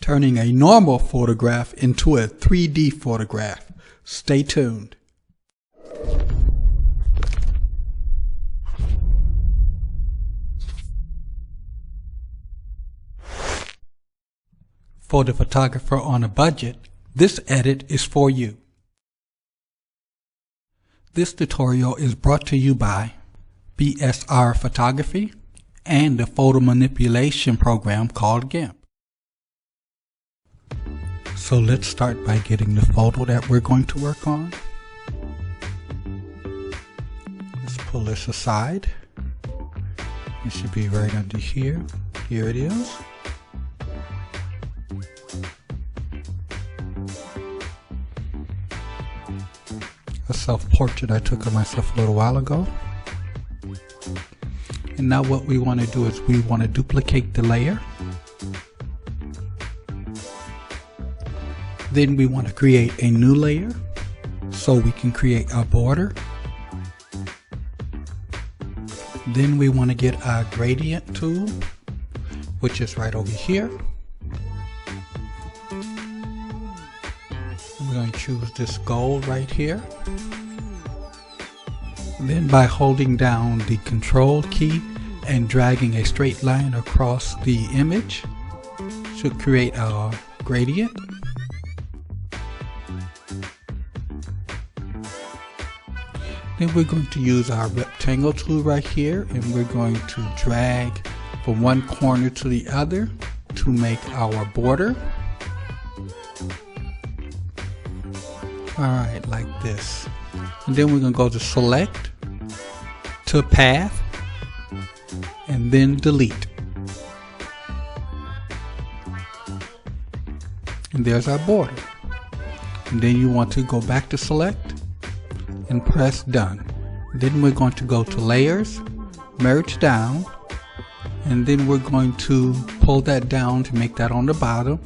turning a normal photograph into a 3D photograph. Stay tuned. For the photographer on a budget, this edit is for you. This tutorial is brought to you by BSR Photography and the photo manipulation program called Gimp. So let's start by getting the photo that we're going to work on. Let's pull this aside. It should be right under here. Here it is. A self-portrait I took of myself a little while ago. And now what we want to do is we want to duplicate the layer. Then we want to create a new layer so we can create our border. Then we want to get our gradient tool, which is right over here. We're going to choose this gold right here. Then by holding down the Control key and dragging a straight line across the image should create our gradient. Then we're going to use our rectangle tool right here, and we're going to drag from one corner to the other to make our border. Alright, like this. And then we're going to go to Select, to Path, and then Delete. And there's our border. And then you want to go back to Select and press Done. Then we're going to go to Layers, Merge Down, and then we're going to pull that down to make that on the bottom.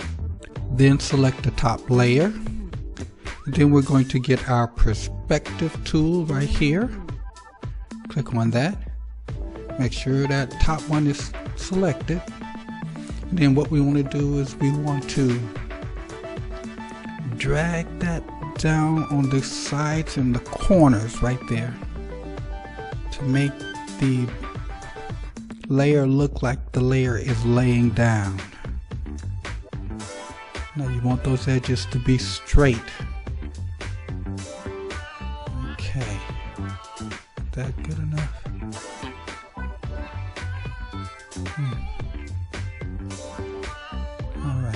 Then select the top layer. Then we're going to get our perspective tool right here. Click on that. Make sure that top one is selected. And then what we want to do is we want to drag that down on the sides and the corners right there to make the layer look like the layer is laying down. Now you want those edges to be straight. Okay, is that good enough? Alright.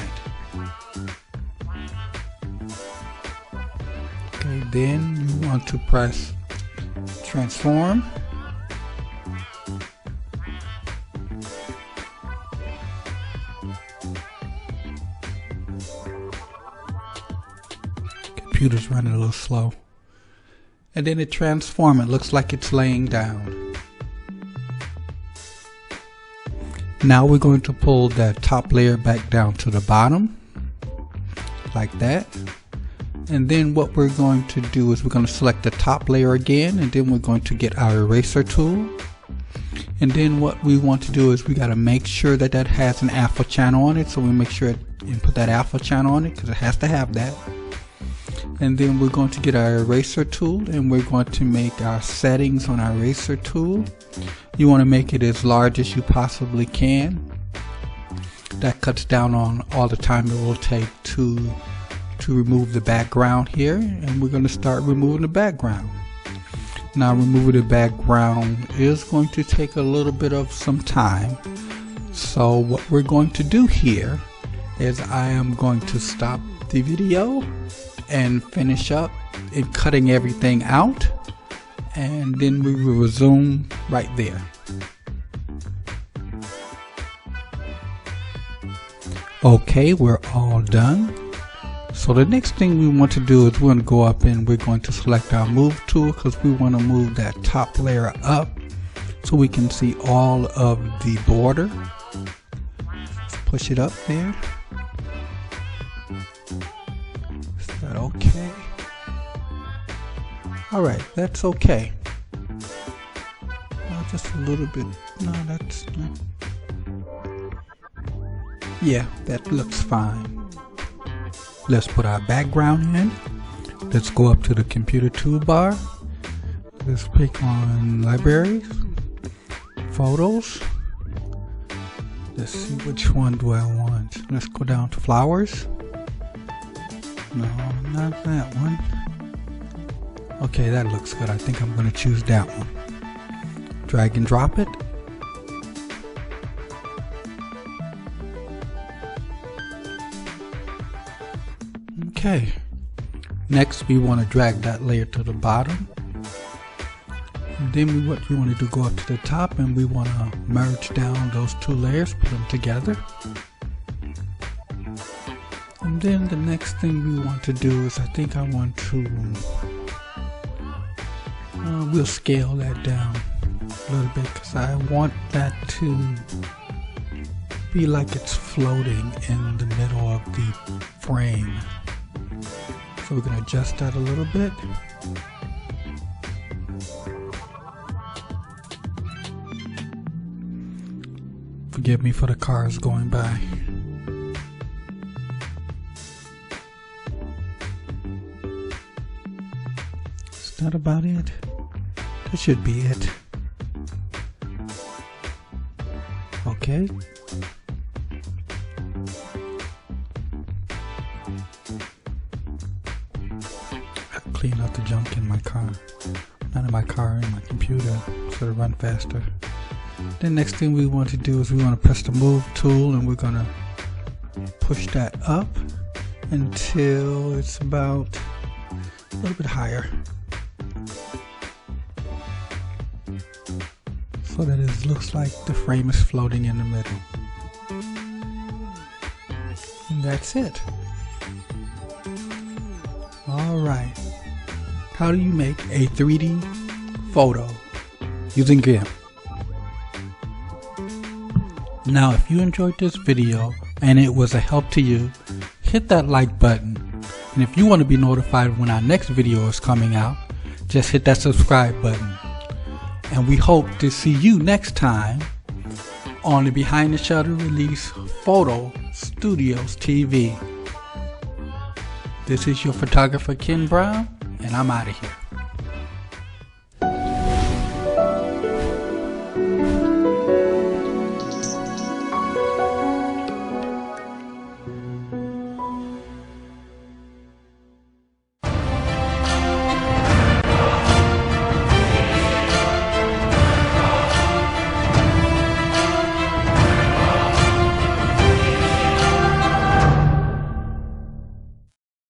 Okay, then you want to press Transform. Computer's running a little slow. And then it transforms. It looks like it's laying down. Now we're going to pull that top layer back down to the bottom, like that. And then what we're going to do is we're going to select the top layer again, and then we're going to get our eraser tool. And then what we want to do is we got to make sure that that has an alpha channel on it. So we make sure and put that alpha channel on it because it has to have that. And then we're going to get our eraser tool, and we're going to make our settings on our eraser tool. You want to make it as large as you possibly can. That cuts down on all the time it will take to remove the background here, and we're going to start removing the background. Now removing the background is going to take a little bit of some time. So what we're going to do here is I am going to stop the video and finish up in cutting everything out, and then we will resume right there. Okay, we're all done. So the next thing we want to do is we're going to go up and we're going to select our move tool because we want to move that top layer up so we can see all of the border. Let's push it up there. Is that okay? Alright, that's okay. Just a little bit. No, that's not. Yeah, that looks fine. Let's put our background in. Let's go up to the computer toolbar. Let's pick on libraries, photos. Let's see, which one do I want? Let's go down to flowers. No, not that one. Okay, that looks good. I think I'm going to choose that one. Drag and drop it. Okay. Next, we want to drag that layer to the bottom. And then what we want to do, go up to the top, and we want to merge down those two layers, put them together. And then the next thing we want to do is, I think I want to, we'll scale that down a little bit because I want that to be like it's floating in the middle of the frame. So we're going to adjust that a little bit. Forgive me for the cars going by. Is that about it? That should be it. Okay. I'll clean out the junk in my car. Not in my car, in my computer, so it'll run faster. The next thing we want to do is we want to press the move tool, and we're going to push that up until it's about a little bit higher, so that it looks like the frame is floating in the middle. And that's it. Alright, how do you make a 3D photo using Gimp? Now, if you enjoyed this video and it was a help to you, hit that like button. And if you want to be notified when our next video is coming out, just hit that subscribe button. And we hope to see you next time on the Behind the Shutter Release Photo Studios TV. This is your photographer, Ken Brown, and I'm out of here.